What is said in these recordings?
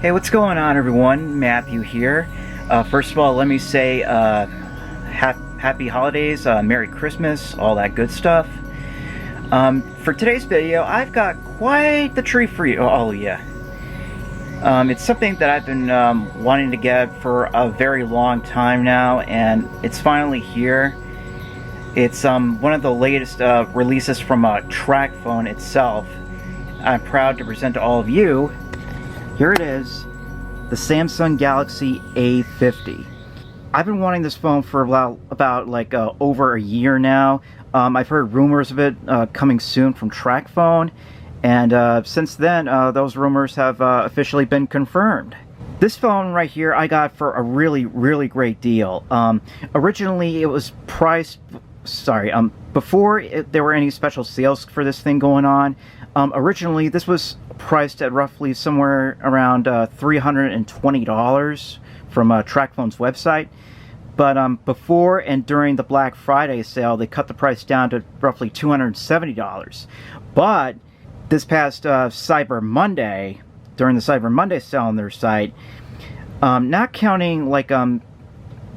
Hey, what's going on, everyone? Matthew here. First of all, let me say happy holidays, Merry Christmas, all that good stuff. For today's video, I've got quite the treat for you, all of you. It's something that I've been wanting to get for a very long time now, and it's finally here. It's one of the latest releases from Tracfone itself. I'm proud to present to all of you. Here it is, the Samsung Galaxy A50. I've been wanting this phone for about over a year now. I've heard rumors of it coming soon from Tracfone, and since then those rumors have officially been confirmed. This phone right here I got for a really great deal. Originally it was priced, before there were any special sales for this thing going on, originally this was priced at roughly somewhere around $320 from Tracfone's website. But before and during the Black Friday sale, they cut the price down to roughly $270. But this past Cyber Monday, during the Cyber Monday sale on their site, not counting the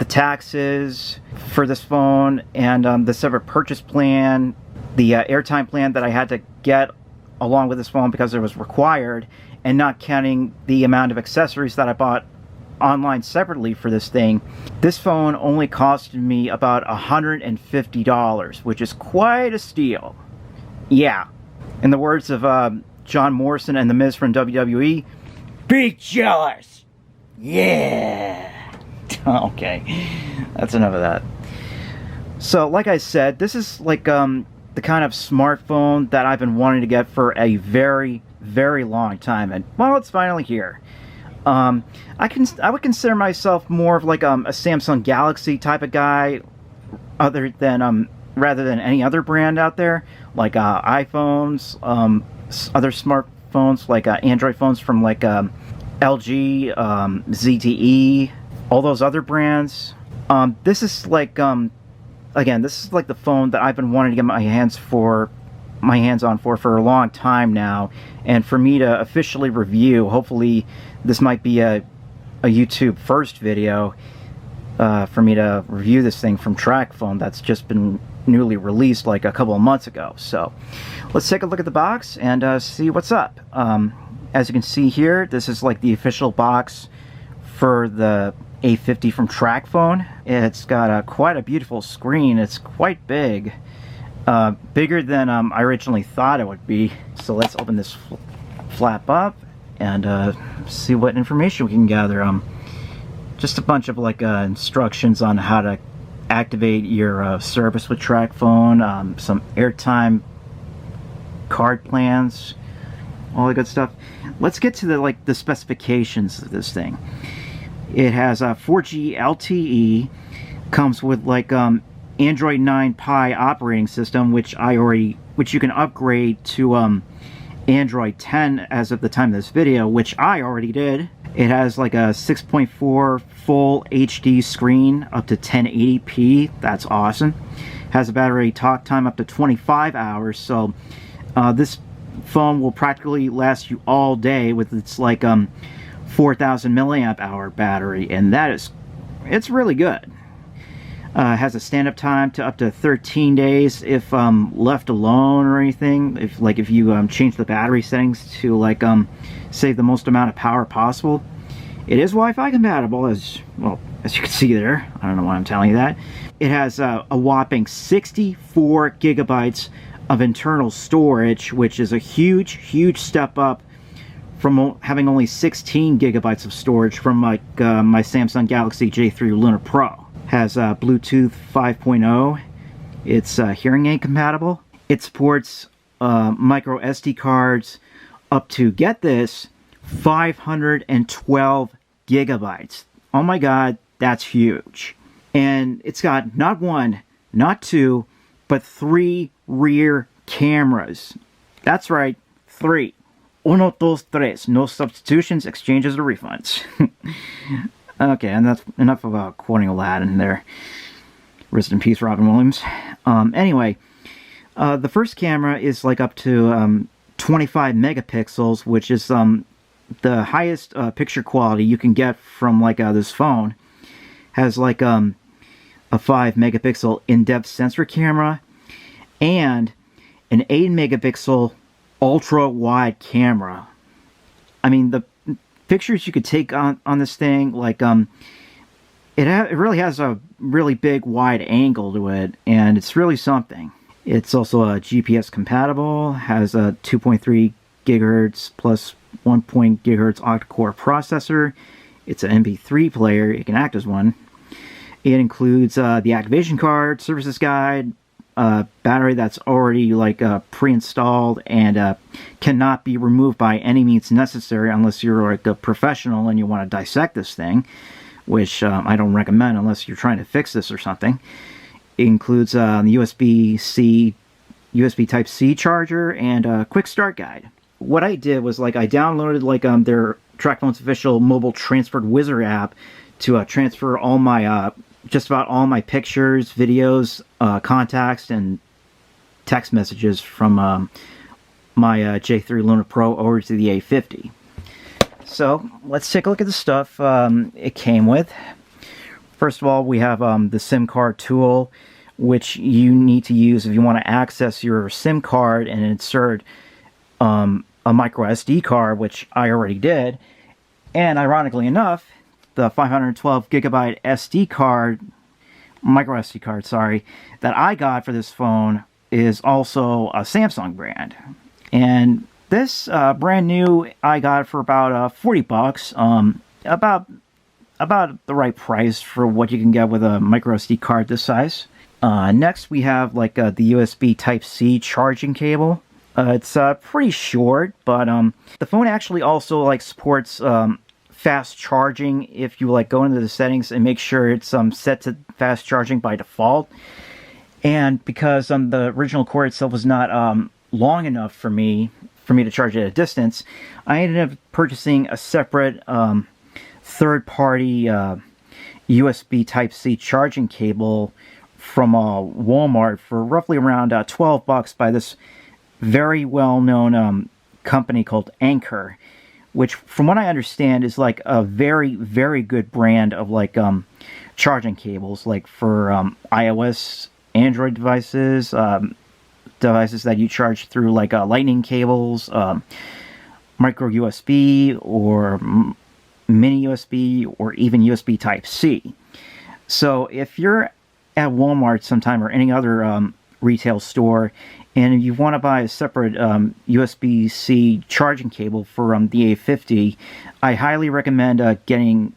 taxes for this phone and the separate purchase plan, the airtime plan that I had to get along with this phone because it was required, and not counting the amount of accessories that I bought online separately for this thing, this phone only costed me about $150, which is quite a steal. Yeah, in the words of John Morrison and The Miz from WWE, be jealous! Yeah! Okay, that's enough of that. So, like I said, this is the kind of smartphone that I've been wanting to get for a very long time, and well, it's finally here. I would consider myself more of a Samsung Galaxy type of guy, rather than any other brand out there, like iPhones, other smartphones, like Android phones from LG, ZTE, all those other brands. This is again, this is the phone that I've been wanting to get my hands on for a long time now, and for me to officially review. Hopefully this might be a YouTube first video for me to review this thing from Tracfone that's just been newly released a couple of months ago. So let's take a look at the box and see what's up. As you can see here, this is the official box for the A50 from Tracfone. It's got quite a beautiful screen. It's quite big, bigger than I originally thought it would be. So let's open this flap up and see what information we can gather. Just a bunch of instructions on how to activate your service with Tracfone, some airtime card plans, all the good stuff. Let's get to the specifications of this thing. It has a 4G LTE, comes with Android 9 Pie operating system, which you can upgrade to Android 10 as of the time of this video, which I already did. It has a 6.4 full HD screen up to 1080p. That's awesome. Has a battery talk time up to 25 hours, so this phone will practically last you all day with its 4,000 milliamp hour battery, and it's really good. Has a stand-up time to up to 13 days if left alone or anything. If you change the battery settings to save the most amount of power possible. It is Wi-Fi compatible, as you can see there. I don't know why I'm telling you that. It has a whopping 64 gigabytes of internal storage, which is a huge step up from having only 16 gigabytes of storage from my Samsung Galaxy J3 Lunar Pro. Has Bluetooth 5.0. It's hearing aid compatible. It supports micro SD cards up to, get this, 512 gigabytes. Oh my god, that's huge. And it's got not one, not two, but 3 rear cameras. That's right, 3. Uno, dos, tres. No substitutions, exchanges, or refunds. Okay, and that's enough about quoting Aladdin there. Rest in peace, Robin Williams. Anyway, the first camera is up to 25 megapixels, which is the highest picture quality you can get from like this phone has like a 5 megapixel in-depth sensor camera and an 8 megapixel ultra wide camera. I mean, the pictures you could take on this thing, like it really has a really big wide angle to it, and it's really something. It's also GPS compatible, has a 2.3 gigahertz plus 1 gigahertz octa-core processor. It's an MP3 player. It can act as one. It includes the activation card, services guide, battery that's already like pre-installed and cannot be removed by any means necessary unless you're like a professional and you want to dissect this thing, which I don't recommend unless you're trying to fix this or something. It includes the USB Type-C charger and a quick start guide. What I did was like I downloaded like their Tracfone's official mobile transfer wizard app to transfer all my just about all my pictures, videos, contacts, and text messages from my J3 Luna Pro over to the A50. So let's take a look at the stuff it came with. First of all, we have the SIM card tool, which you need to use if you want to access your SIM card and insert a micro SD card, which I already did. And ironically enough, the 512 gigabyte SD card, micro SD card, sorry, that I got for this phone is also a Samsung brand. And this brand new I got for about 40 bucks, about the right price for what you can get with a micro SD card this size. Next we have like the USB Type-C charging cable. It's pretty short, but the phone actually also like supports fast charging if you like go into the settings and make sure it's set to fast charging by default. And because the original cord itself was not long enough for me to charge at a distance, I ended up purchasing a separate third-party USB Type-C charging cable from Walmart for roughly around 12 bucks by this very well-known company called Anker, which from what I understand is like a very, very good brand of like charging cables, like for iOS, Android devices, devices that you charge through like lightning cables, micro USB or mini USB or even USB Type-C. So if you're at Walmart sometime or any other retail store and you want to buy a separate USB-C charging cable for the A50, I highly recommend getting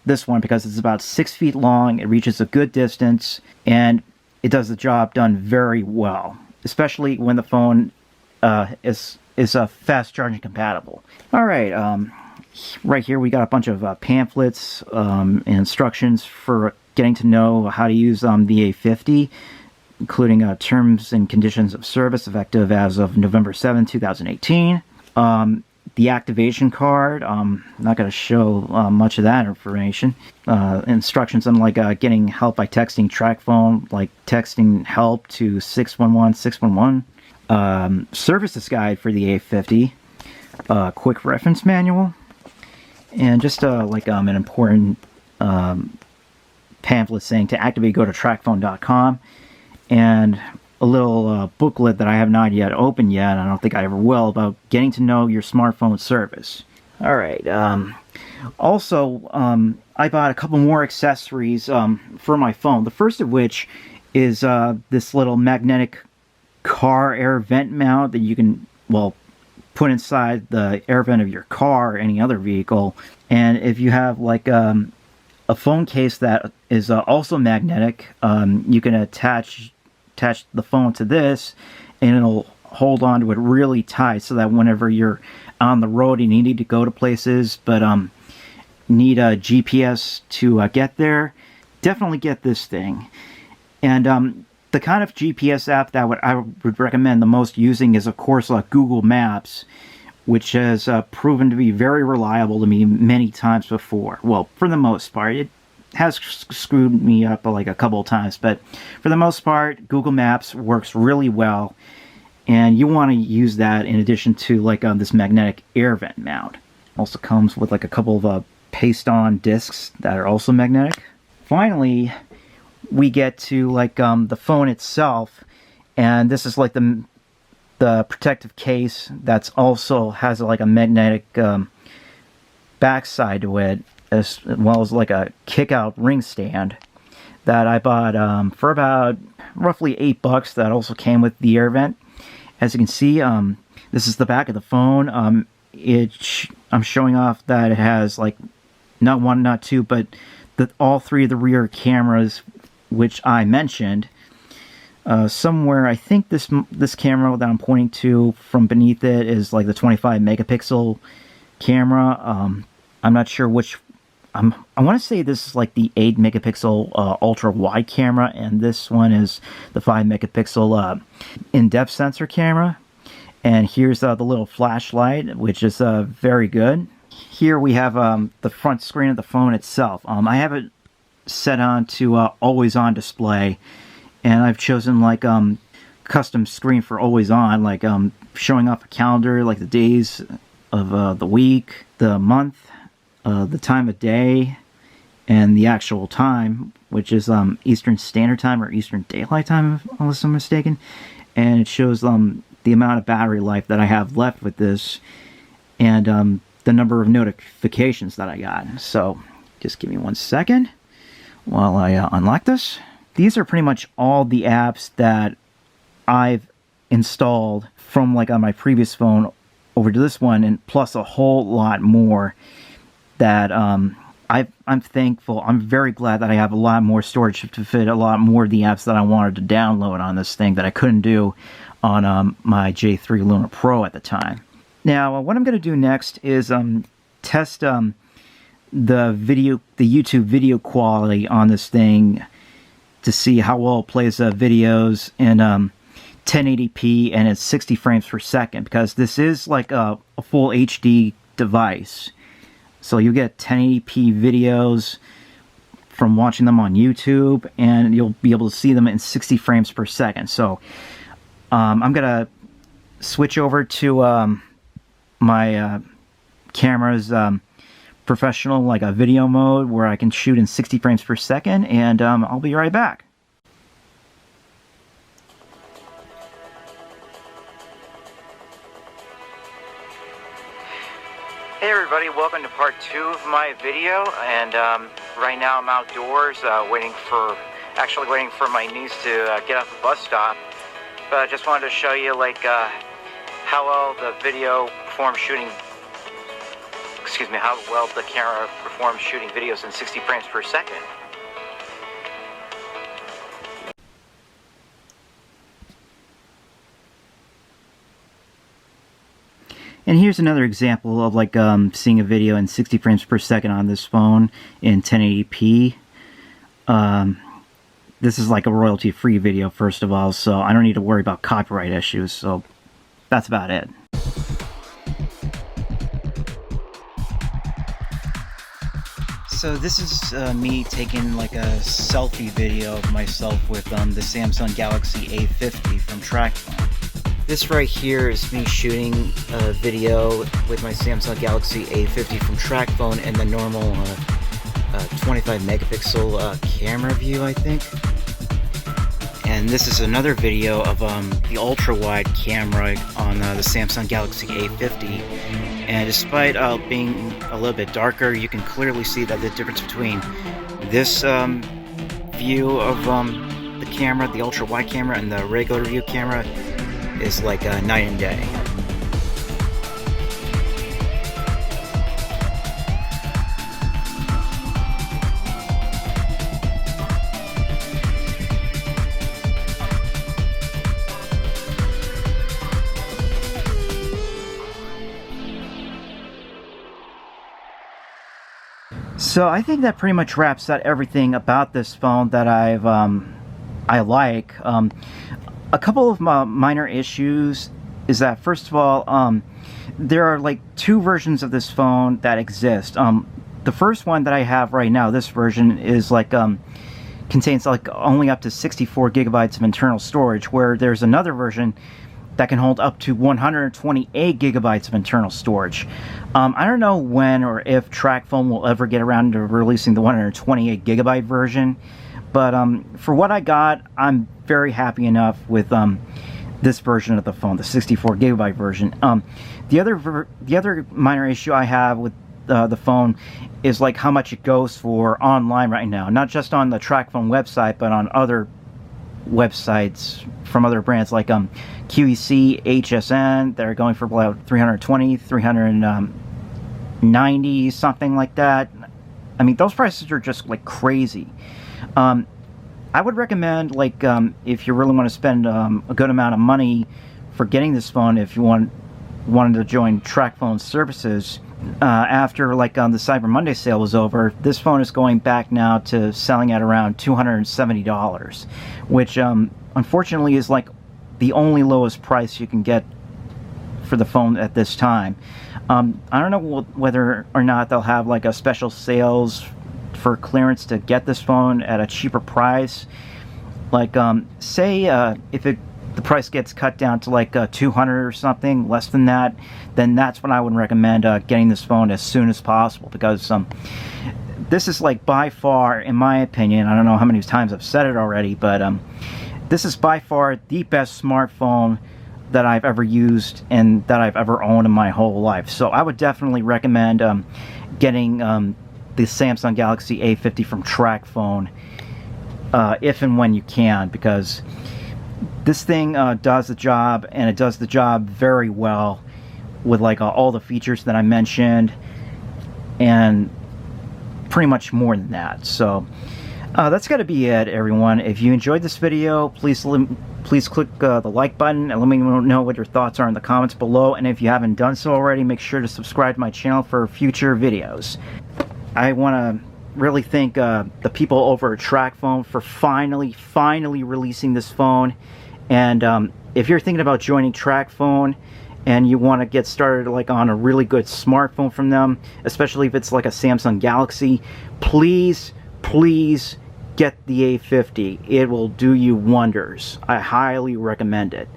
this one because it's about 6 feet long, it reaches a good distance, and it does the job done very well, especially when the phone is fast charging compatible. Alright, right here we got a bunch of pamphlets and instructions for getting to know how to use the A50, including terms and conditions of service effective as of November 7, 2018. The activation card, I'm not going to show much of that information. Instructions on like getting help by texting Tracfone, like texting help to 611-611. Services guide for the A50. Quick reference manual. And just like an important pamphlet saying to activate, go to tracfone.com. And a little booklet that I have not yet opened yet, I don't think I ever will, about getting to know your smartphone service. Alright, also, I bought a couple more accessories for my phone. The first of which is this little magnetic car air vent mount that you can, well, put inside the air vent of your car or any other vehicle. And if you have like a phone case that is also magnetic, you can attach the phone to this and it'll hold on to it really tight so that whenever you're on the road and you need to go to places but need a GPS to get there, definitely get this thing. And the kind of GPS app that I would recommend the most using is of course Google Maps, which has proven to be very reliable to me many times before. Well, for the most part. It has screwed me up like a couple of times, but for the most part, Google Maps works really well, and you want to use that in addition to like this magnetic air vent mount. Also comes with like a couple of paste-on discs that are also magnetic. Finally, we get to like the phone itself, and this is like the protective case that's also has like a magnetic backside to it, as well as like a kick-out ring stand that I bought for about roughly $8. That also came with the air vent. As you can see, this is the back of the phone. I'm showing off that it has like not one, not two, but all three of the rear cameras, which I mentioned. Somewhere, I think this camera that I'm pointing to from beneath it is like the 25 megapixel camera. I'm not sure which. I want to say this is like the 8 megapixel ultra wide camera, and this one is the 5 megapixel in-depth sensor camera. And here's the little flashlight, which is very good. Here we have the front screen of the phone itself. I have it set on to always on display, and I've chosen like custom screen for always on, like showing off a calendar, like the days of the week, the month, the time of day, and the actual time, which is Eastern Standard Time or Eastern Daylight Time, unless I'm mistaken. And it shows the amount of battery life that I have left with this, and the number of notifications that I got. So just give me 1 second while I unlock this. These are pretty much all the apps that I've installed from like on my previous phone over to this one, and plus a whole lot more that I'm thankful. I'm very glad that I have a lot more storage to fit a lot more of the apps that I wanted to download on this thing that I couldn't do on my J3 Luna Pro at the time. Now, what I'm going to do next is test the YouTube video quality on this thing to see how well it plays videos in 1080p and it's 60 frames per second, because this is like a full HD device. So you get 1080p videos from watching them on YouTube, and you'll be able to see them in 60 frames per second. So I'm going to switch over to my camera's professional, like a video mode, where I can shoot in 60 frames per second, and I'll be right back. Hey everybody, welcome to part 2 of my video, and right now I'm outdoors waiting for my niece to get off the bus stop. But I just wanted to show you like how well the video performs shooting, how well the camera performs shooting videos in 60 frames per second. And here's another example of like seeing a video in 60 frames per second on this phone in 1080p. This is like a royalty-free video, first of all, so I don't need to worry about copyright issues, so that's about it. So this is me taking like a selfie video of myself with the Samsung Galaxy A50 from Tracfone. This right here is me shooting a video with my Samsung Galaxy A50 from Tracfone in the normal 25 megapixel camera view, I think. And this is another video of the ultra-wide camera on the Samsung Galaxy A50. And despite being a little bit darker, you can clearly see that the difference between this view of the camera, the ultra-wide camera, and the regular view camera is like night and day. So I think that pretty much wraps up everything about this phone that I like. A couple of minor issues is that, first of all, there are like 2 versions of this phone that exist. The first one that I have right now, this version, is like contains like only up to 64 gigabytes of internal storage, where there's another version that can hold up to 128 gigabytes of internal storage. I don't know when or if Tracfone will ever get around to releasing the 128 gigabyte version, but for what I got, I'm very happy enough with this version of the phone, the 64 gigabyte version. The other minor issue I have with the phone is like how much it goes for online right now, not just on the Tracfone website, but on other websites from other brands like QEC, HSN. They're going for about 320, 390, something like that. I mean, those prices are just like crazy. I would recommend, like, if you really want to spend a good amount of money for getting this phone, if you wanted to join Tracfone services, after like the Cyber Monday sale was over, this phone is going back now to selling at around $270, which unfortunately is like the only lowest price you can get for the phone at this time. I don't know whether or not they'll have like a special sales for clearance to get this phone at a cheaper price. Like say if the price gets cut down to like 200 or something, less than that, then that's when I would recommend getting this phone as soon as possible, because this is like by far, in my opinion, I don't know how many times I've said it already, but this is by far the best smartphone that I've ever used and that I've ever owned in my whole life. So I would definitely recommend getting the Samsung Galaxy A50 from Tracfone if and when you can, because this thing does the job, and it does the job very well with like all the features that I mentioned, and pretty much more than that. So that's got to be it, everyone. If you enjoyed this video, please click the like button and let me know what your thoughts are in the comments below. And if you haven't done so already, make sure to subscribe to my channel for future videos. I want to really thank the people over at Tracfone for finally releasing this phone. And if you're thinking about joining Tracfone and you want to get started like on a really good smartphone from them, especially if it's like a Samsung Galaxy, please get the A50. It will do you wonders. I highly recommend it.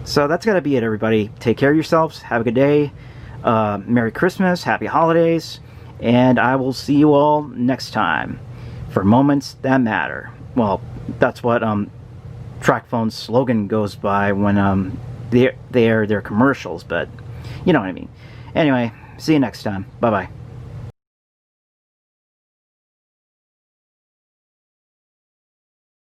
So that's gotta be it, everybody. Take care of yourselves. Have a good day. Merry Christmas, Happy Holidays, and I will see you all next time for Moments That Matter. Well, that's what Tracfone's slogan goes by when they air their commercials, but you know what I mean. Anyway, see you next time. Bye bye.